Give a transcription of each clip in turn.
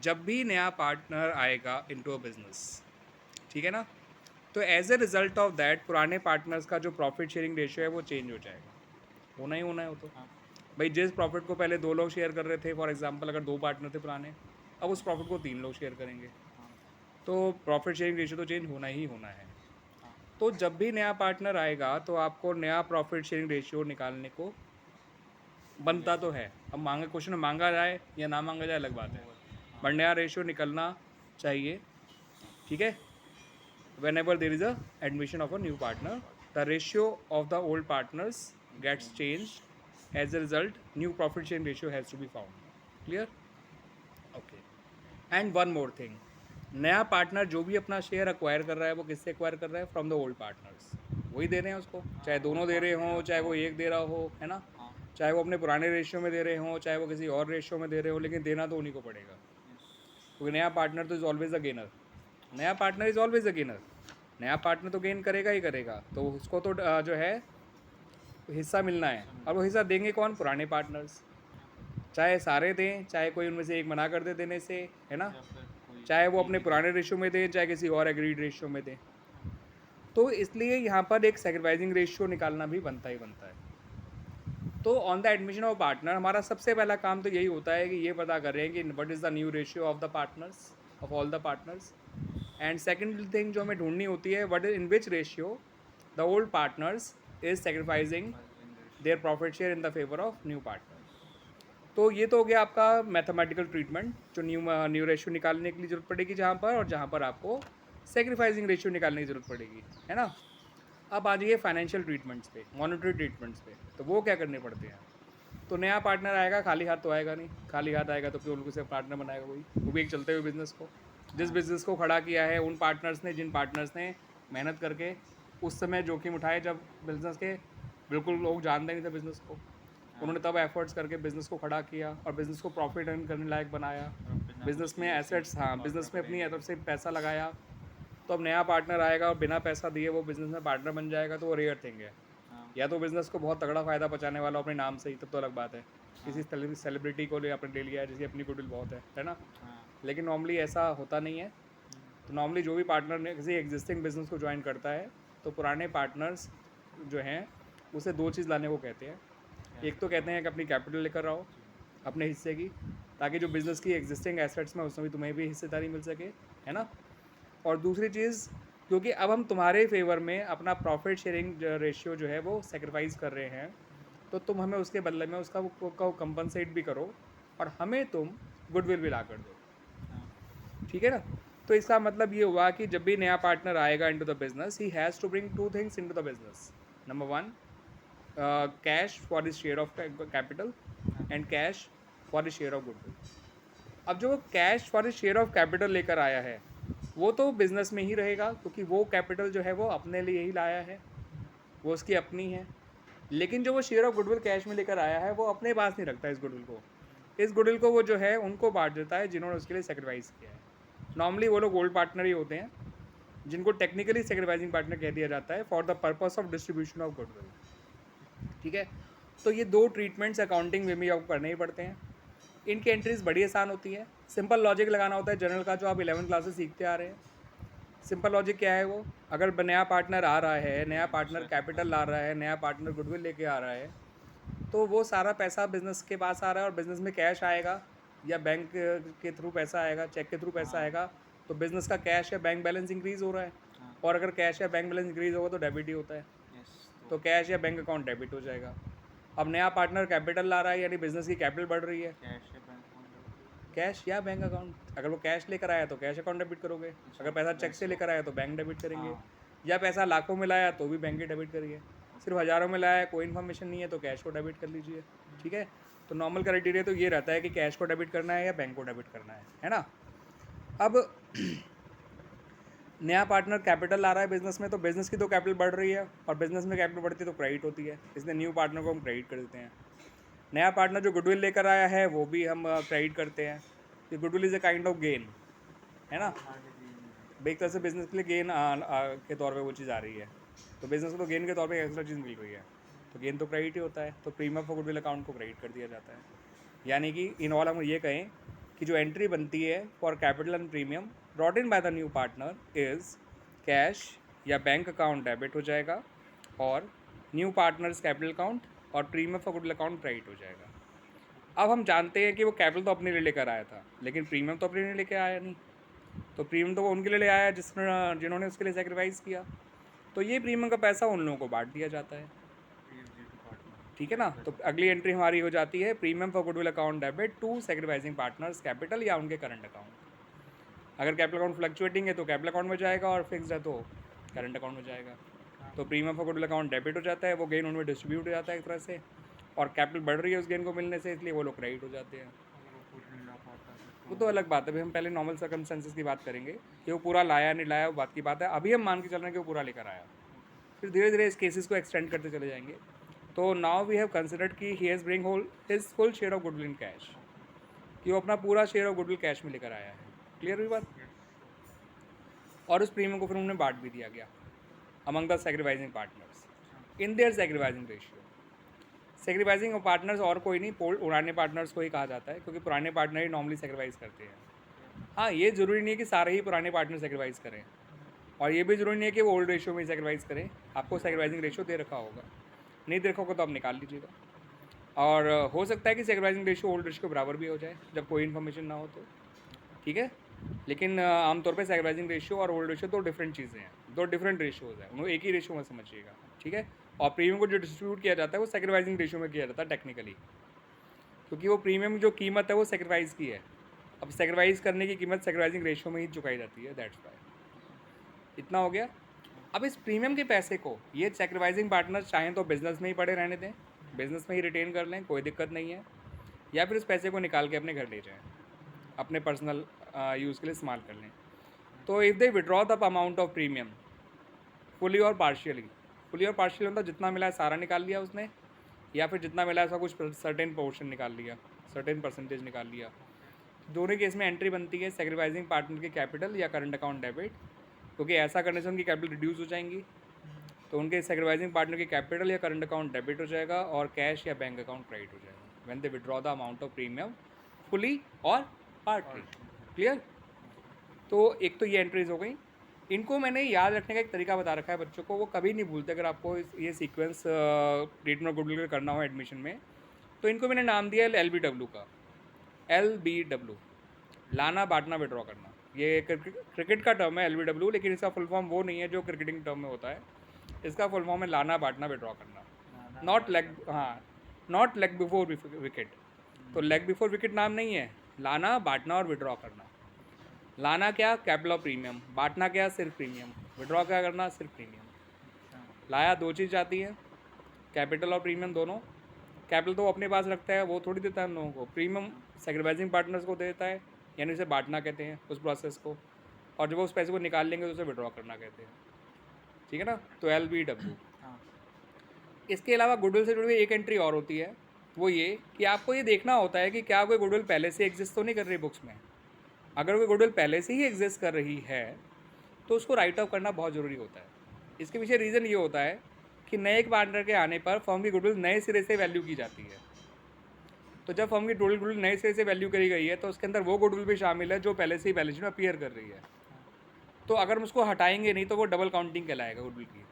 जब भी नया पार्टनर आएगा इनटू अ बिजनेस, ठीक है ना, तो as a result of that पुराने पार्टनर्स का जो प्रॉफिट शेयरिंग रेशियो है वो चेंज हो जाएगा। होना ही होना है वो तो। हाँ भाई जिस प्रॉफिट को पहले 2 लोग शेयर कर रहे थे, फॉर एग्जांपल अगर 2 पार्टनर थे पुराने, अब उस प्रॉफिट को 3 लोग शेयर करेंगे। हाँ तो प्रॉफिट शेयरिंग रेशियो तो चेंज होना ही होना है। हाँ तो जब भी नया पार्टनर आएगा तो आपको नया प्रॉफिट शेयरिंग रेशियो निकालने को बनता मिलेगा। तो है। अब मांगे क्वेश्चन मांगा जाए या ना मांगा जाए अलग बात है, वो हाँ बट नया रेशियो निकलना चाहिए। ठीक है, whenever there is a admission of a new partner, the ratio of the old partners gets change. changed. As a result, new profit sharing ratio has to be found. Clear? Okay. And one more thing, नया partner जो भी अपना share acquire कर रहा है वो किससे acquire कर रहा है? From the old partners. वही दे रहे हैं उसको, चाहे हाँ दोनों ओल्ड दे रहे पार्टनर हों, हाँ चाहे वो हाँ एक दे रहा हो, है ना, हाँ चाहे वो अपने पुराने रेशियो में दे रहे हों, चाहे वो किसी और रेशियो में दे रहे हो, लेकिन देना तो उन्हीं को पड़ेगा, यस। क्योंकि नया पार्टनर तो इज ऑलवेज अ गेनर। नया partner is always a gainer. नया पार्टनर तो गेन करेगा ही करेगा, तो उसको तो जो है हिस्सा मिलना है। ऐसा और वो मिलेगा। हिस्सा देंगे कौन? पुराने पार्टनर्स। हाँ, चाहे सारे दें, चाहे कोई उनमें से एक मना कर दे देने से, है ना, या फिर कोई चाहे वो एक अपने ही दे। पुराने रेशियो में दें, चाहे किसी और एग्रीड रेशियो में दें। हाँ तो इसलिए यहाँ पर एक सेक्रीफाइसिंग रेशियो निकालना भी बनता ही बनता है। तो on the admission of partner हमारा सबसे पहला काम तो यही होता है कि ये पता करें कि what is the new ratio of the partners, of all the partners. And second thing जो हमें ढूंढनी होती है, what is in which ratio the old partners is sacrificing sacrificing ratio. Their profit share in the favour of new partner. Yes. तो ये तो हो गया आपका मैथमेटिकल ट्रीटमेंट, जो न्यू रेशियो निकालने के लिए ज़रूरत पड़ेगी जहाँ पर, और जहाँ पर आपको सेक्रीफाइसिंग रेशियो निकालने की ज़रूरत पड़ेगी, है ना। अब आ जाइए फाइनेंशियल ट्रीटमेंट्स पे, मॉनेटरी ट्रीटमेंट्स पे, तो वो क्या करने पड़ते हैं? तो नया पार्टनर आएगा, खाली हाथ तो आएगा नहीं। खाली हाथ आएगा तो क्यों उनको से पार्टनर बनाएगा कोई? वो भी एक चलते हुए बिजनेस को, जिस हाँ बिजनेस को खड़ा किया है उन पार्टनर्स ने, जिन पार्टनर्स ने मेहनत करके उस समय जोखिम उठाए जब बिजनेस के बिल्कुल लोग जानते नहीं थे बिजनेस को, हाँ। उन्होंने तब एफर्ट्स करके बिजनेस को खड़ा किया और बिजनेस को प्रॉफिट अर्न करने लायक बनाया। और अब बिना बिजनेस में उसके ऐसे एसेट्स, हाँ, पार्टनर बिजनेस में अपनी करेंगे। तरफ से पैसा लगाया। तो अब नया पार्टनर आएगा और बिना पैसा दिए वो बिजनेस में पार्टनर बन जाएगा, तो वो रेयर थिंग है। हाँ या तो बिजनेस को बहुत तगड़ा फ़ायदा पहुंचाने वाला अपने नाम से ही, तब तो अलग बात है। हाँ किसी सेलिब्रिटी को ले आपने ले लिया है जिसकी अपनी गुडविल बहुत है ना। हाँ। लेकिन नॉर्मली ऐसा होता नहीं है। तो नॉर्मली जो भी पार्टनर ने किसी एग्जिस्टिंग बिजनेस को ज्वाइन करता है, तो पुराने पार्टनर्स जो हैं उसे दो चीज़ लाने को कहते हैं। कैश एक तो कहते बताओ। हैं कि अपनी कैपिटल लेकर आओ, जी। अपने हिस्से की, ताकि जो बिज़नेस की एग्जिस्टिंग एसेट्स में उसमें भी तुम्हें भी हिस्सेदारी मिल सके, है ना। और दूसरी चीज़, क्योंकि अब हम तुम्हारे फेवर में अपना प्रॉफिट शेयरिंग रेशियो जो है वो सेक्रीफाइस कर रहे हैं, तो तुम हमें उसके बदले में उसका वो कंपनसेट भी करो, और हमें तुम गुडविल भी ला कर दो। हाँ ठीक है ना। तो इसका मतलब ये हुआ कि जब भी नया पार्टनर आएगा into the business, he has to bring two things into the business. Number one, cash for the share of capital, हाँ and cash for the share of goodwill. अब जो वो cash for the share of capital लेकर आया है, वो तो business में ही रहेगा, क्योंकि वो कैपिटल जो है वो अपने लिए ही लाया है, वो उसकी अपनी है। लेकिन जो वो शेयर ऑफ गुडविल कैश में लेकर आया है वो अपने पास नहीं रखता इस गुडविल को। इस गुडविल को वो जो है उनको बांट देता है जिन्होंने उसके लिए सेक्रीफाइस किया है। नॉर्मली वो लोग ओल्ड पार्टनर ही होते हैं, जिनको टेक्निकली सेक्रीफाइसिंग पार्टनर कह दिया जाता है for the purpose of distribution of goodwill. ठीक है। तो ये दो ट्रीटमेंट्स अकाउंटिंग वे में आपको करने ही पड़ते हैं। इनकी एंट्रीज बड़ी आसान होती है। सिंपल लॉजिक लगाना होता है जनरल का, जो आप 11th क्लास से सीखते आ रहे हैं। सिंपल लॉजिक क्या है वो? अगर नया पार्टनर आ रहा है, नया पार्टनर कैपिटल ला रहा है, नया पार्टनर गुडविल लेके आ रहा है, तो वो सारा पैसा बिजनेस के पास आ रहा है और बिजनेस में कैश आएगा या बैंक के थ्रू पैसा आएगा, चेक के थ्रू पैसा हाँ आएगा, तो बिजनेस का कैश या बैंक बैलेंस इंक्रीज हो रहा है। हाँ। और अगर कैश या बैंक बैलेंस इंक्रीज होगा तो डेबिट ही होता है, यस। तो तो कैश या बैंक अकाउंट डेबिट हो जाएगा। अब नया पार्टनर कैपिटल ला रहा है, यानी बिजनेस की कैपिटल बढ़ रही है, कैश या बैंक अकाउंट डेबिट हो जाएगा। कैश या बैंक अकाउंट। अगर वो कैश लेकर आया तो कैश अकाउंट डेबिट करोगे, अगर अच्छा पैसा चेक दैट्स से सो। लेकर आया तो बैंक डेबिट करेंगे, हाँ। या पैसा लाखों में लाया तो भी बैंक ही डेबिट करिए। सिर्फ ओके। हज़ारों में लाया है, कोई इन्फॉर्मेशन नहीं है, तो कैश को डेबिट कर लीजिए। ठीक है। तो नॉर्मल क्राइटेरिया तो ये रहता है कि कैश को डेबिट करना है या बैंक को डेबिट करना है ना। अब नया पार्टनर कैपिटल ला रहा है बिजनेस में, तो बिजनेस की तो कैपिटल बढ़ रही है, और बिजनेस में कैपिटल बढ़ती है तो क्रेडिट होती है, इसलिए न्यू पार्टनर को हम क्रेडिट कर देते हैं। नया पार्टनर जो गुडविल लेकर आया है वो भी हम क्रेडिट करते हैं, कि goodwill is a kind of gain, है ना। हाँ डिग्री में है। एक तरह से बिजनेस के लिए गेन के तौर पे वो चीज़ आ रही है, तो बिजनेस को तो गेन के तौर पे एक्स्ट्रा चीज़ मिल रही है, तो गेन तो क्रेडिट ही होता है, तो प्रीमियम फॉर गुडविल अकाउंट को क्रेडिट कर दिया जाता है। यानी कि इन ऑल हम ये कहें कि जो एंट्री बनती है for capital and premium brought in by the new partner is cash या बैंक अकाउंट डेबिट हो जाएगा और न्यू पार्टनर्स कैपिटल अकाउंट और premium for goodwill account credit हो जाएगा। अब हम जानते हैं कि वो कैपिटल तो अपने लिए लेकर आया था, लेकिन प्रीमियम तो अपने लिए लेकर आया नहीं। तो प्रीमियम तो वो उनके लिए ले आया जिन्होंने उसके लिए सेक्रीफाइस किया। तो ये प्रीमियम का पैसा उन लोगों को बांट दिया जाता है, ठीक है ना। तो अगली एंट्री हमारी हो जाती है premium for goodwill account debit to sacrificing partners capital या उनके करंट अकाउंट। अगर कैपिटल अकाउंट फ्लक्चुएटिंग है तो कैपिटल अकाउंट में जाएगा और फिक्स्ड है तो करंट अकाउंट में जाएगा। तो premium for goodwill account debit हो जाता है, वो गेन उनमें डिस्ट्रीब्यूट हो जाता है एक तरह से, और कैपिटल बढ़ रही है उस गेन को मिलने से, इसलिए वो लोग क्रेडिट हो जाते हैं। वो तो अलग बात है, भाई हम पहले नॉर्मल सर्कमस्टेंसेस की बात करेंगे कि वो पूरा लाया नहीं लाया, वो बात की बात है। अभी हम मान के चल रहे हैं कि वो पूरा लेकर आया, फिर धीरे धीरे इस केसेस को एक्सटेंड करते चले जाएंगे। तो नाउ वी हैव कंसिडर्ड कि he has bring whole his full share of goodwill in cash, कि वो अपना पूरा शेयर ऑफ गुडविल कैश में लेकर आया है। क्लियर हुई बात। और उस प्रीमियम को फिर उन्हें बांट भी दिया गया among the sacrificing partners in their sacrificing ratio. Sacrificing partners और कोई नहीं, पुराने पार्टनर्स को ही कहा जाता है, क्योंकि पुराने पार्टनर ही नॉर्मली सेक्रीफाइस करते हैं। हाँ, ये ज़रूरी नहीं है कि सारे ही पुराने पार्टनर सेक्रीफाइस करें, और ये भी ज़रूरी नहीं है कि वो ओल्ड रेशियो में ही सेक्रीफाइस करें। आपको सेक्रीफाइसिंग रेशियो दे रखा होगा, नहीं दे रखा होगा तो आप निकाल लीजिएगा। और हो सकता है कि सेक्रीफाइसिंग रेशियो ओल्ड रेशियो के बराबर भी हो जाए जब कोई इन्फॉर्मेशन ना हो तो, ठीक है। लेकिन आमतौर पे सेक्रीफाइसिंग रेशियो और ओल्ड रेशियो दो डिफरेंट चीज़ें हैं, दो डिफरेंट रेशियोज़ हैं, उनको एक ही रेशियो में समझिएगा, ठीक है। और प्रीमियम को जो डिस्ट्रीब्यूट किया जाता है वो सेक्रीफाइसिंग रेशियो में किया जाता है टेक्निकली, क्योंकि वो प्रीमियम जो कीमत है वो सेक्रीफाइस की है। अब सेक्रीफाइस करने की कीमत सेक्रीफाइसिंग रेशियो में ही चुकाई जाती है, दैट्स वाई। इतना हो गया। अब इस प्रीमियम के पैसे को ये सेक्रीफाइसिंग पार्टनर्स चाहें तो बिजनेस में ही पड़े रहने दें, बिजनेस में ही रिटेन कर लें, कोई दिक्कत नहीं है, या फिर इस पैसे को निकाल के अपने घर ले जाएं, अपने पर्सनल यूज़ के लिए इस्तेमाल कर लें। तो if they withdraw the amount of premium fully और पार्शियली, फुली और पार्शियली मतलब जितना मिला है सारा निकाल लिया उसने, या फिर जितना मिला है उसका कुछ सर्टेन पोर्शन निकाल लिया, सर्टेन परसेंटेज निकाल लिया। दोनों केस में एंट्री बनती है सेक्रीफाइसिंग पार्टनर के कैपिटल या करंट अकाउंट डेबिट, क्योंकि ऐसा करने से उनकी कैपिटल रिड्यूस हो जाएंगी। तो उनके सेक्रीफाइसिंग पार्टनर के कैपिटल या करंट अकाउंट डेबिट हो जाएगा और कैश या बैंक अकाउंट क्रेडिट हो जाएगा when they withdraw the amount of premium fully और पार्टली। क्लियर। तो एक तो ये एंट्रीज हो गई। इनको मैंने याद रखने का एक तरीका बता रखा है बच्चों को, वो कभी नहीं भूलते। अगर आपको ये सीक्वेंस ट्रीटमेंट ऑफ गुडविल करना हो एडमिशन में, तो इनको मैंने नाम दिया है LBW का, LBW, लाना बांटना विड्रॉ करना। ये क्रिकेट का टर्म है LBW, लेकिन इसका फुल फॉर्म वो नहीं है जो क्रिकेटिंग टर्म में होता है। इसका फुल फॉर्म है लाना बांटना विड्रॉ करना, नॉट लेग, हाँ, नॉट लेग बिफोर विकेट। तो लेग बिफोर विकेट नाम नहीं है, लाना बांटना और विड्रॉ करना। लाना क्या, कैपिटल ऑफ प्रीमियम, बांटना क्या, सिर्फ प्रीमियम, विड्रॉ क्या करना, सिर्फ प्रीमियम। लाया दो चीज़ जाती है, कैपिटल और प्रीमियम दोनों। कैपिटल तो वो अपने पास रखता है, वो थोड़ी देता है हम लोगों को। प्रीमियम सेक्रीफाइसिंग पार्टनर्स को देता है, यानी उसे बांटना कहते हैं उस प्रोसेस को, और जब वो उस पैसे को निकाल लेंगे तो उसे विड्रॉ करना कहते हैं, ठीक है ना। तो LBW। इसके अलावा गुडविल से जुड़ी हुई एक एंट्री और होती है, वो ये कि आपको ये देखना होता है कि क्या कोई गुडविल पहले से एग्जिस्ट तो नहीं कर रही बुक्स में। अगर कोई गुडविल पहले से ही एग्जिस्ट कर रही है तो उसको राइट ऑफ करना बहुत ज़रूरी होता है। इसके पीछे रीज़न ये होता है कि नए पार्टनर के आने पर फर्म की गुडविल नए सिरे से वैल्यू की जाती है। तो जब फर्म की टोटल गुडविल नए सिरे से वैल्यू करी गई है तो उसके अंदर वो गुडविल भी शामिल है जो पहले से ही बैलेंस शीट में अपीयर कर रही है। तो अगर हम उसको हटाएंगे नहीं तो वो डबल काउंटिंग कहलाएगा गुडविल की।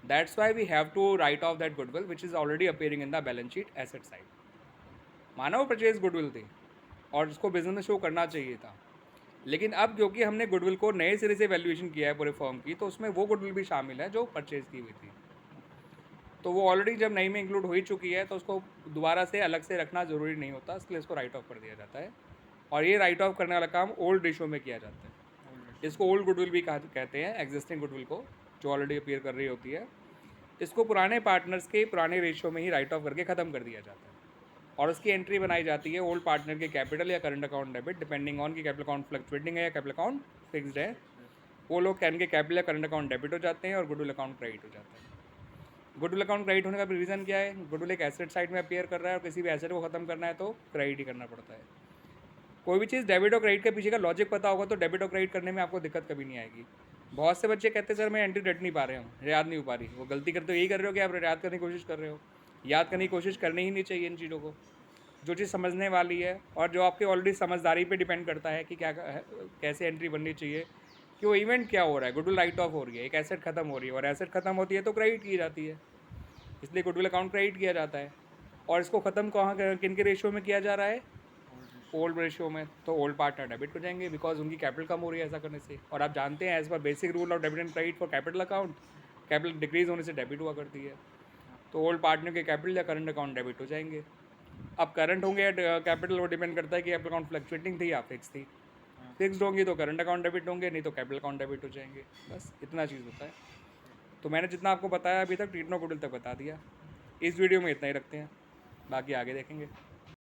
That's why we have to write off that goodwill which is already appearing in the balance sheet asset side. माना वो परचेज गुडविल थी और उसको बिजनेस में शो करना चाहिए था, लेकिन अब क्योंकि हमने गुडविल को नए सिरे से वैल्यूएशन किया है पूरे फर्म की, तो उसमें वो गुडविल भी शामिल है जो परचेज की हुई थी। तो वो ऑलरेडी जब नई में इंक्लूड हो ही चुकी है तो उसको दोबारा से अलग से रखना ज़रूरी नहीं होता, इसलिए इसको राइट ऑफ कर दिया जाता है। और ये राइट ऑफ करने वाला काम ओल्ड रेशियो में किया जाता है। इसको ओल्ड गुडविल भी कहते हैं, एग्जिस्टिंग गुडविल को जो ऑलरेडी अपीयर कर रही होती है। इसको पुराने पार्टनर्स के पुराने रेशियो में ही राइट ऑफ करके ख़त्म कर दिया जाता है, और उसकी एंट्री बनाई जाती है ओल्ड पार्टनर के कैपिटल या current account debit, depending on कि कैपिटल अकाउंट फ्लक्चुएटिंग है या कैपिटल अकाउंट फिक्स्ड है। वो लोग कैन के कैपिटल या करंट अकाउंट डेबिट हो जाते हैं और गुडविल अकाउंट क्रेडिट हो जाता है। गुडविल अकाउंट क्रेडिट होने का भी रीज़न क्या है, गुडविल एक एसेट साइड में अपीयर कर रहा है और किसी भी एसेट को ख़त्म करना है तो क्रेडिट ही करना पड़ता है। कोई भी चीज़ डेबिट और क्रेडिट के पीछे का लॉजिक पता होगा तो डेबिट और क्रेडिट करने में आपको दिक्कत कभी नहीं आएगी। बहुत से बच्चे कहते हैं सर मैं एंट्री रट नहीं पा रहे हूँ, याद नहीं हो पा रही। वो गलती करते हो यही कर रहे हो कि आप याद करने की कोशिश कर रहे हो। याद करने की कोशिश करनी ही नहीं चाहिए इन चीज़ों को। जो चीज़ समझने वाली है और जो आपके ऑलरेडी समझदारी पे डिपेंड करता है कि क्या कैसे एंट्री बननी चाहिए, कि वो इवेंट क्या हो रहा है। गुडविल राइट ऑफ हो रही है, एक एसेट खत्म हो रही है, और एसेट खत्म होती है तो क्रेडिट की जाती है, इसलिए गुडविल अकाउंट क्रेडिट किया जाता है। और इसको ख़त्म कहाँ किन के रेशियो में किया जा रहा है? ओल्ड रेशियो में। तो ओल्ड पार्टनर डेबिट हो जाएंगे बिकॉज उनकी कैपिटल कम हो रही है ऐसा करने से। और आप जानते हैं as per basic rule of debit and credit for capital account, capital decrease होने से डेबिट हुआ करती है। तो ओल्ड पार्टनर के कैपिटल या करंट अकाउंट डेबिट हो जाएंगे। अब करंट होंगे या कैपिटल, वो डिपेंड करता है कि कैपिटल अकाउंट फ्लक्चुएटिंग थी या फिक्स थी। फिक्स्ड होंगी तो करंट अकाउंट डेबिट होंगे, नहीं तो कैपिटल अकाउंट डेबिट हो जाएंगे। बस इतना चीज़ होता है। तो मैंने जितना आपको बताया अभी तक ट्रीटमेंट गुडविल तक बता दिया। इस वीडियो में इतना ही रखते हैं, बाकी आगे देखेंगे।